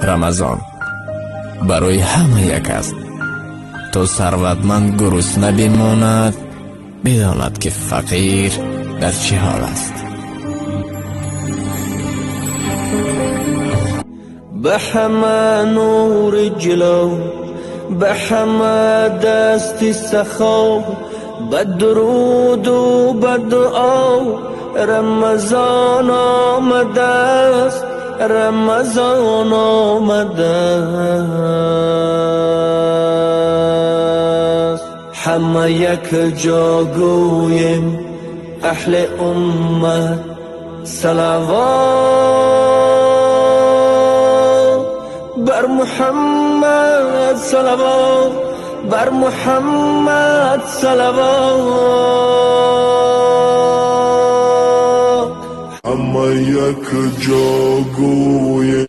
рамазон барои ҳама як аст. то сарватманд гурусна бимонад, бидонад ки фақир дар чӣ ҳол аст. به همه نور جلو، به همه دست سخا، به درود و به دعا رمضان آمده است، رمضان آمده است. همه یک جا گویم اهل امت صلوات بر محمد، صلوات بر محمد، صلوات. همه یک جا گویم